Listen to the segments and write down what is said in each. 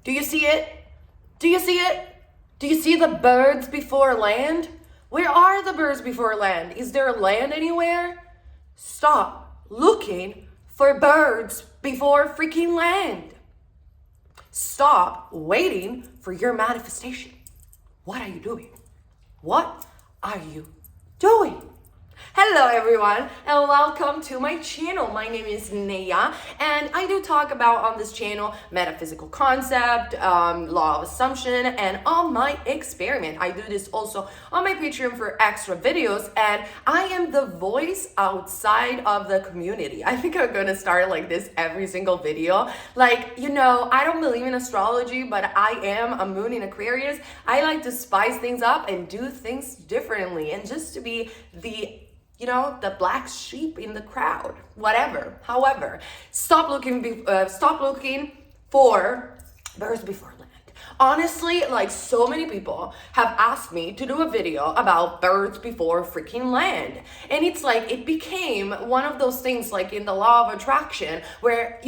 Do you see it? Do you see it? Do you see the birds before land? Where are the birds before land? Is there land anywhere? Stop looking for birds before freaking land. Stop waiting for your manifestation. What are you doing? What are you doing? Hello everyone and welcome to my channel. My name is Neya and I do talk about on this channel metaphysical concept, law of assumption, and on my experiment. I do this also on my Patreon for extra videos, and I am the voice outside of the community. I think I'm gonna start like this every single video. Like, you know, I don't believe in astrology, but I am a moon in Aquarius. I like to spice things up and do things differently and just to be the black sheep in the crowd, whatever. However, stop looking for birds before land. Honestly, like, so many people have asked me to do a video about birds before freaking land. And it's like, it became one of those things like in the law of attraction where,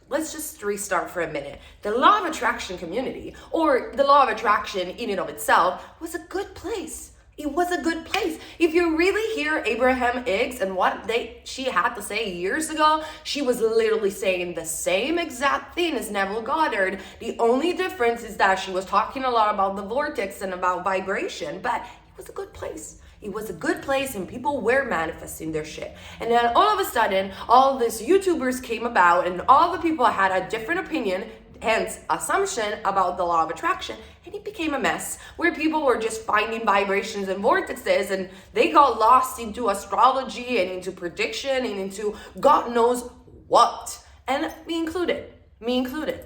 let's just restart for a minute. The law of attraction community, or the law of attraction in and of itself, was a good place. It was a good place. If you really hear Abraham Hicks and what she had to say years ago, she was literally saying the same exact thing as Neville Goddard. The only difference is that she was talking a lot about the vortex and about vibration, but it was a good place. It was a good place and people were manifesting their shit. And then all of a sudden, all these YouTubers came about and all the people had a different opinion, hence assumption about the law of attraction, and it became a mess where people were just finding vibrations and vortexes, and they got lost into astrology and into prediction and into God knows what, and me included.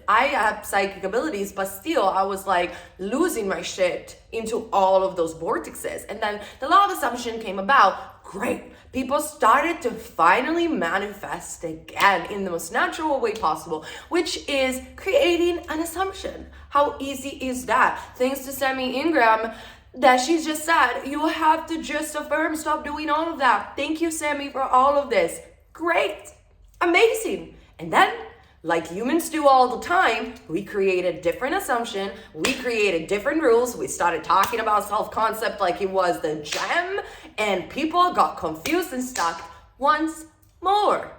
I have psychic abilities, but still I was like losing my shit into all of those vortexes. And then the law of assumption came about. Great. People started to finally manifest again in the most natural way possible, which is creating an assumption. How easy is that? Thanks to Sammy Ingram, that she just said, you have to just affirm, stop doing all of that. Thank you, Sammy, for all of this. Great. Amazing. And then, like humans do all the time, we created different assumption, we created different rules, we started talking about self-concept like it was the gem, and people got confused and stuck once more.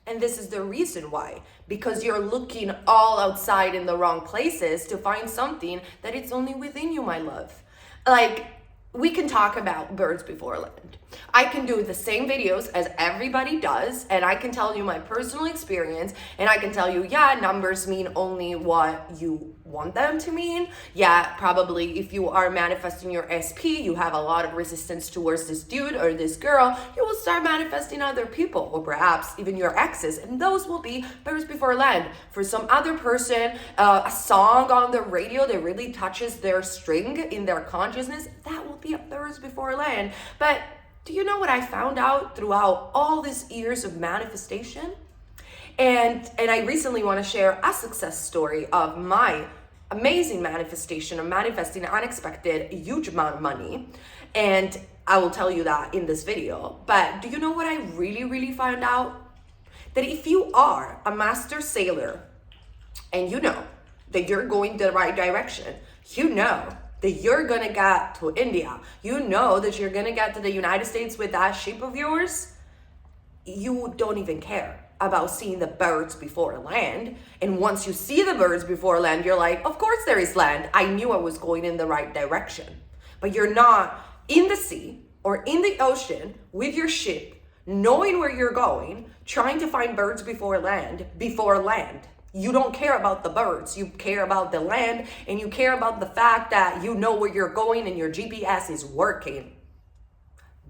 And this is the reason why, because you're looking all outside in the wrong places to find something that it's only within you, my love. Like, we can talk about birds before land. I can do the same videos as everybody does, and I can tell you my personal experience, and I can tell you, yeah, numbers mean only what you want them to mean. Yeah, probably if you are manifesting your SP, you have a lot of resistance towards this dude or this girl, you will start manifesting other people, or perhaps even your exes, and those will be birds before land. For some other person, a song on the radio that really touches their string in their consciousness, that will be a birds before land. But do you know what I found out throughout all these years of manifestation? And I recently want to share a success story of my amazing manifestation of manifesting unexpected huge amount of money. And I will tell you that in this video. But do you know what I really found out? That if you are a master sailor and you know that you're going the right direction, you know that you're gonna get to India, you know that you're gonna get to the United States with that ship of yours, you don't even care about seeing the birds before land. And once you see the birds before land, you're like, of course there is land. I knew I was going in the right direction. But you're not in the sea or in the ocean with your ship, knowing where you're going, trying to find birds before land. You don't care about the birds, you care about the land, and you care about the fact that you know where you're going and your GPS is working.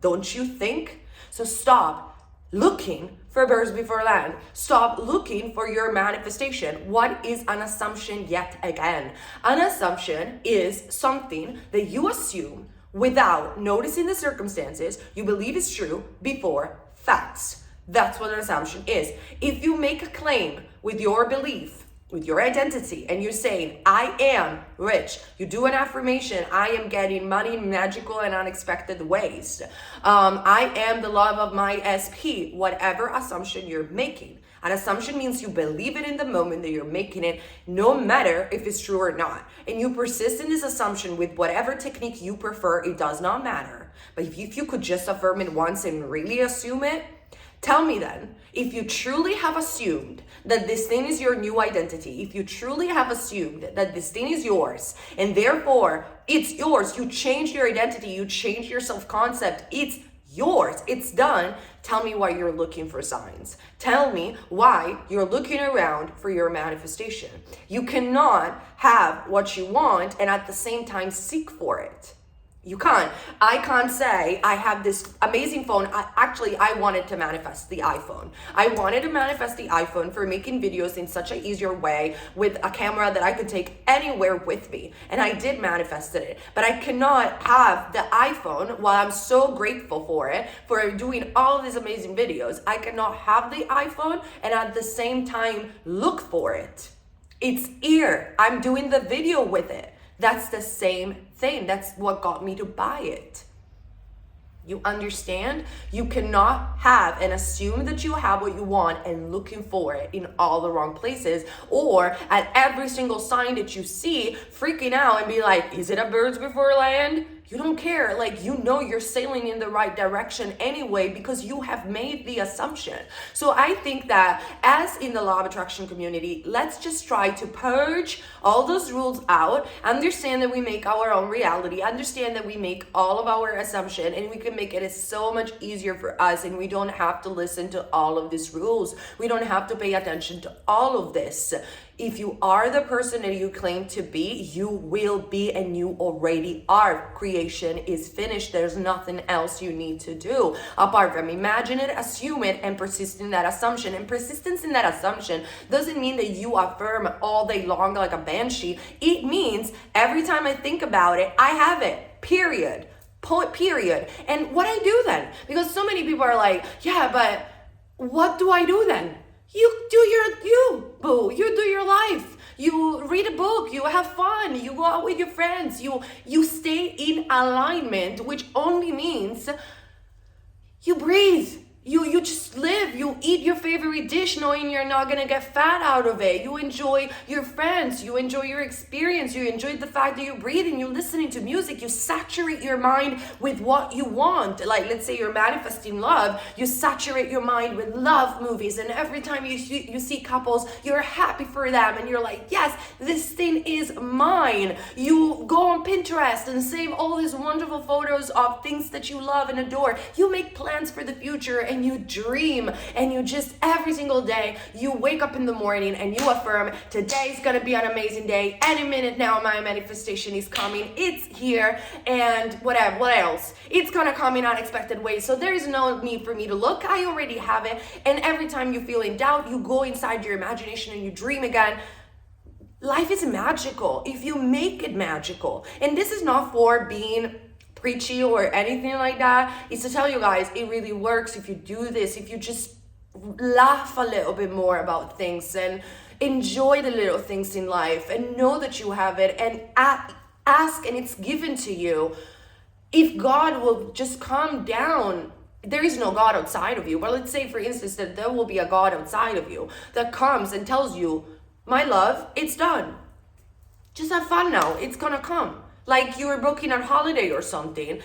Don't you think? So stop looking for birds before land. Stop looking for your manifestation. What is an assumption yet again? An assumption is something that you assume without noticing the circumstances you believe is true before facts. That's what an assumption is. If you make a claim with your belief with your identity, and you're saying, I am rich. You do an affirmation, I am getting money in magical and unexpected ways. I am the love of my SP, whatever assumption you're making. An assumption means you believe it in the moment that you're making it, no matter if it's true or not. And you persist in this assumption with whatever technique you prefer, it does not matter. But if you could just affirm it once and really assume it, tell me then, if you truly have assumed that this thing is your new identity, if you truly have assumed that this thing is yours, and therefore it's yours, you changed your identity, you changed your self-concept, it's yours, it's done, tell me why you're looking for signs. Tell me why you're looking around for your manifestation. You cannot have what you want and at the same time seek for it. You can't. I can't say I have this amazing phone. I wanted to manifest the iPhone. I wanted to manifest the iPhone for making videos in such an easier way with a camera that I could take anywhere with me. And I did manifest it. But I cannot have the iPhone, while I'm so grateful for it, for doing all of these amazing videos. I cannot have the iPhone and at the same time look for it. It's here. I'm doing the video with it. That's the same thing. That's what got me to buy it. You understand? You cannot have and assume that you have what you want and looking for it in all the wrong places, or at every single sign that you see, freaking out and be like, is it a birds before land? You don't care. Like, you know you're sailing in the right direction anyway because you have made the assumption. So I think that as in the law of attraction community, let's just try to purge all those rules out, understand that we make our own reality, understand that we make all of our assumption, and we can make it so much easier for us, and we don't have to listen to all of these rules. We don't have to pay attention to all of this. If you are the person that you claim to be, you will be, and you already are. Creation is finished. There's nothing else you need to do apart from imagine it, assume it, and persist in that assumption. And persistence in that assumption doesn't mean that you affirm all day long like a banshee. It means every time I think about it, I have it, period. Period. And what I do then, because so many people are like, yeah, but what do I do then? You do boo. You do your life. You read a book. You have fun. You go out with your friends. You stay in alignment, which only means you breathe. You just live. You eat your favorite dish knowing you're not going to get fat out of it. You enjoy your friends. You enjoy your experience. You enjoy the fact that you're breathing. You're listening to music. You saturate your mind with what you want. Like, let's say you're manifesting love. You saturate your mind with love movies. And every time you see couples, you're happy for them. And you're like, yes, this thing is mine. You go on Pinterest and save all these wonderful photos of things that you love and adore. You make plans for the future. And you dream, and you just every single day you wake up in the morning and you affirm, today's gonna be an amazing day. Any minute now my manifestation is coming. It's here, and what else? It's gonna come in unexpected ways. So there is no need for me to look. I already have it. And every time you feel in doubt, you go inside your imagination and you dream again. Life is magical if you make it magical. And this is not for being preachy or anything like that. It's to tell you guys it really works if you do this, if you just laugh a little bit more about things and enjoy the little things in life and know that you have it and ask and it's given to you. If God will just calm down, there is no God outside of you, but let's say for instance that there will be a God outside of you that comes and tells you, my love, it's done. Just have fun now, it's gonna come. Like you were booking a holiday or something.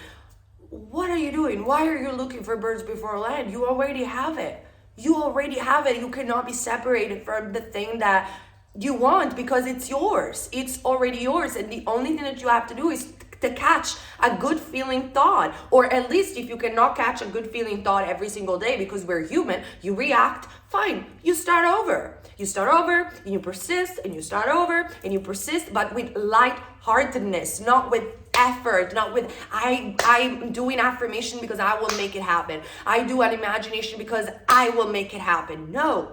What are you doing? Why are you looking for birds before land? You already have it. You already have it. You cannot be separated from the thing that you want because it's yours. It's already yours. And the only thing that you have to do is to catch a good feeling thought, or at least if you cannot catch a good feeling thought every single day because we're human, you react, fine, you start over. You start over and you persist and you start over and you persist, but with lightheartedness, not with effort, not with I'm doing affirmation because I will make it happen. I do an imagination because I will make it happen. No.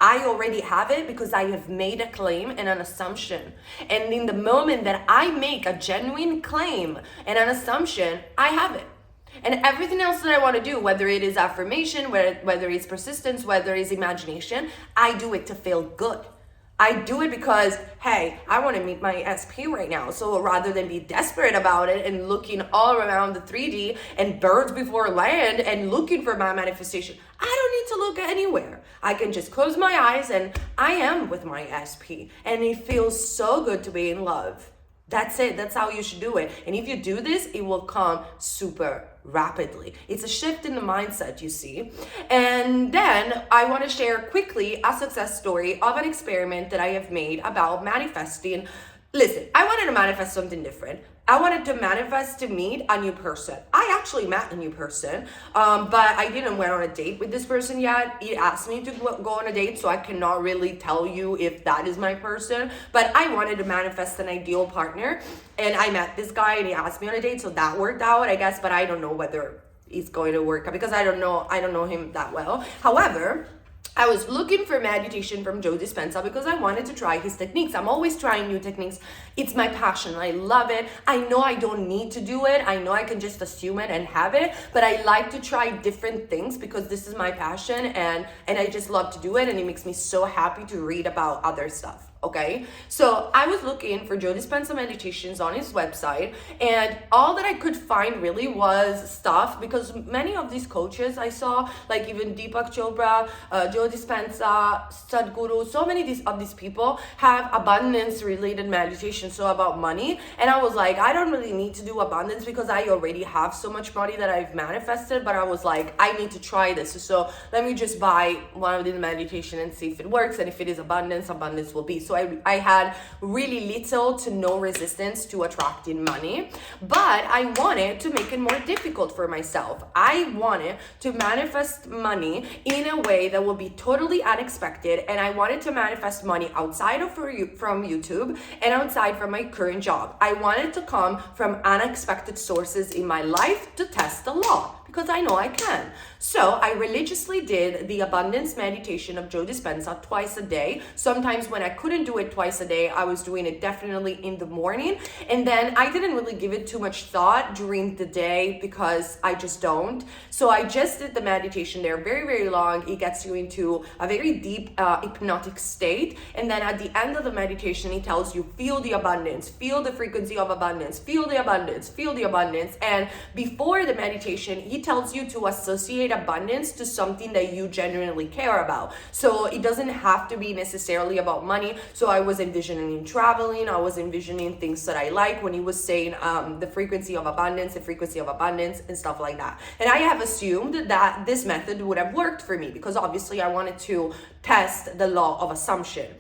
I already have it because I have made a claim and an assumption. And in the moment that I make a genuine claim and an assumption, I have it. And everything else that I want to do, whether it is affirmation, whether it's persistence, whether it's imagination, I do it to feel good. I do it because, hey, I want to meet my SP right now. So rather than be desperate about it and looking all around the 3D and birds before land and looking for my manifestation, I don't need to look anywhere. I can just close my eyes and I am with my SP. And it feels so good to be in love. That's it. That's how you should do it. And if you do this, it will come super rapidly. It's a shift in the mindset, you see. And then I want to share quickly a success story of an experiment that I have made about manifesting. Listen, I wanted to manifest something different. I wanted to manifest to meet a new person. I actually met a new person, but I didn't went on a date with this person yet. He asked me to go on a date, so I cannot really tell you if that is my person. But I wanted to manifest an ideal partner, and I met this guy, and he asked me on a date, so that worked out, I guess. But I don't know whether it's going to work out because I don't know him that well. However, I was looking for meditation from Joe Dispenza because I wanted to try his techniques. I'm always trying new techniques. It's my passion. I love it. I know I don't need to do it. I know I can just assume it and have it, but I like to try different things because this is my passion, and I just love to do it, and it makes me so happy to read about other stuff. Okay, so I was looking for Joe Dispenza meditations on his website, and all that I could find really was stuff, because many of these coaches I saw, like even Deepak Chopra, Joe Dispenza, Sadhguru, so many of these people have abundance related meditation, so about money. And I was like, I don't really need to do abundance because I already have so much money that I've manifested, but I was like, I need to try this. So let me just buy one of these meditation and see if it works, and if it is abundance will be. So I had really little to no resistance to attracting money, but I wanted to make it more difficult for myself. I wanted to manifest money in a way that would be totally unexpected, and I wanted to manifest money outside of from YouTube and outside from my current job. I wanted to come from unexpected sources in my life to test the law, because I know I can. So I religiously did the abundance meditation of Joe Dispenza twice a day. Sometimes when I couldn't do it twice a day, I was doing it definitely in the morning. And then I didn't really give it too much thought during the day because I just don't. So I just did the meditation there, very, very long. It gets you into a very deep hypnotic state. And then at the end of the meditation, it tells you, feel the abundance, feel the frequency of abundance, feel the abundance, feel the abundance. And before the meditation, he tells you to associate abundance to something that you genuinely care about. So it doesn't have to be necessarily about money. So I was envisioning traveling, I was envisioning things that I like when he was saying the frequency of abundance, and stuff like that. And I have assumed that this method would have worked for me because obviously I wanted to test the law of assumption.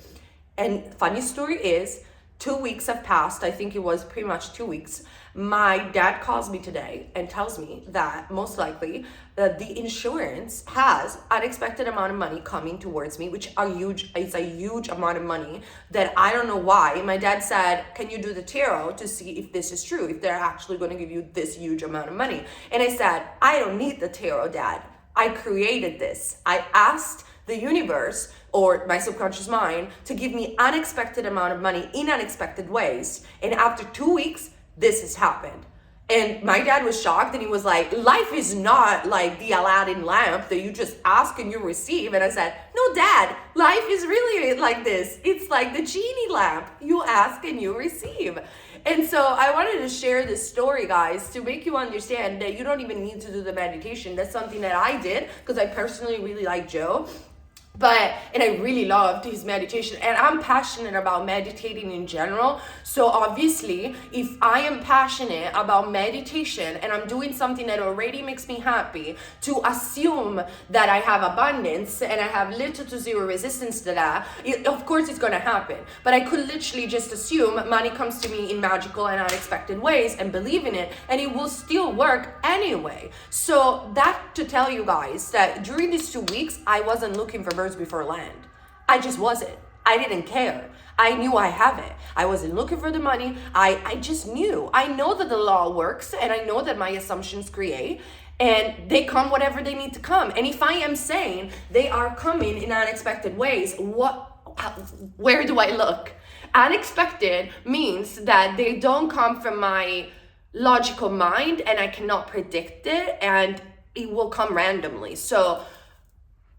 And funny story is, 2 weeks have passed. I think it was pretty much 2 weeks. My dad calls me today and tells me that most likely the insurance has unexpected amount of money coming towards me, which it's a huge amount of money that I don't know why. My dad said, can you do the tarot to see if this is true, if they're actually going to give you this huge amount of money? And I said, I don't need the tarot, Dad. I created this. I asked the universe or my subconscious mind to give me unexpected amount of money in unexpected ways. And after 2 weeks, this has happened. And my dad was shocked, and he was like, life is not like the Aladdin lamp that you just ask and you receive. And I said, no, Dad, life is really like this. It's like the genie lamp. You ask and you receive. And so I wanted to share this story, guys, to make you understand that you don't even need to do the meditation. That's something that I did because I personally really like Joe. And I really loved his meditation, and I'm passionate about meditating in general. So obviously, if I am passionate about meditation and I'm doing something that already makes me happy, to assume that I have abundance and I have little to zero resistance to that, of course it's going to happen. But I could literally just assume money comes to me in magical and unexpected ways and believe in it, and it will still work anyway. So that to tell you guys that during these 2 weeks, I wasn't looking for birds before land. I just wasn't. I didn't care. I knew I have it. I wasn't looking for the money. I just knew. I know that the law works, and I know that my assumptions create, and they come whatever they need to come. And if I am saying they are coming in unexpected ways, where do I look? Unexpected means that they don't come from my logical mind and I cannot predict it, and it will come randomly. So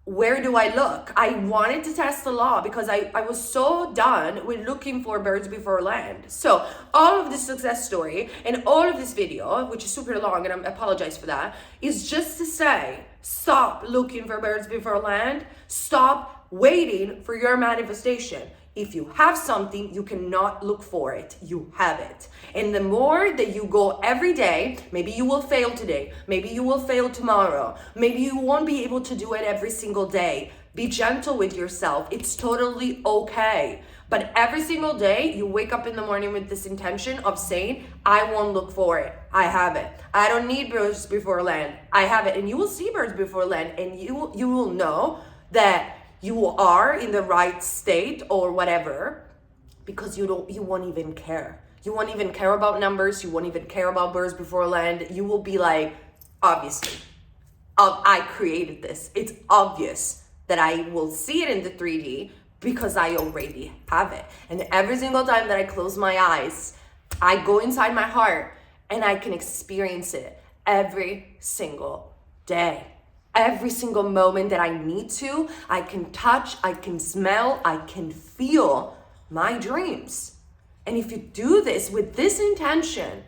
where do I look? I wanted to test the law because I was so done with looking for birds before land. So all of this success story and all of this video, which is super long, and I apologize for that, is just to say, stop looking for birds before land. Stop waiting for your manifestation. If you have something, you cannot look for it. You have it. And the more that you go every day, maybe you will fail today. Maybe you will fail tomorrow. Maybe you won't be able to do it every single day. Be gentle with yourself. It's totally okay. But every single day, you wake up in the morning with this intention of saying, I won't look for it. I have it. I don't need birds before land. I have it. And you will see birds before land, and you will know that you are in the right state or whatever, because you won't even care. You won't even care about numbers. You won't even care about birds before land. You will be like, obviously, I created this. It's obvious that I will see it in the 3D because I already have it. And every single time that I close my eyes, I go inside my heart and I can experience it every single day. Every single moment that I need to, I can touch, I can smell, I can feel my dreams. And if you do this with this intention,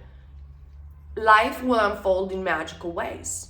life will unfold in magical ways.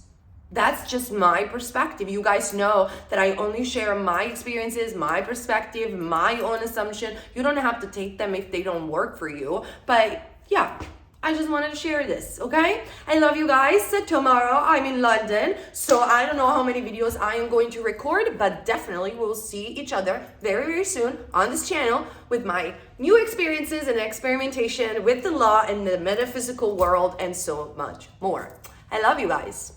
That's just my perspective. You guys know that I only share my experiences, my perspective, my own assumption. You don't have to take them if they don't work for you. But yeah, I just wanted to share this, okay? I love you guys. Tomorrow I'm in London, so I don't know how many videos I am going to record, but definitely we'll see each other very, very soon on this channel with my new experiences and experimentation with the law and the metaphysical world and so much more. I love you guys.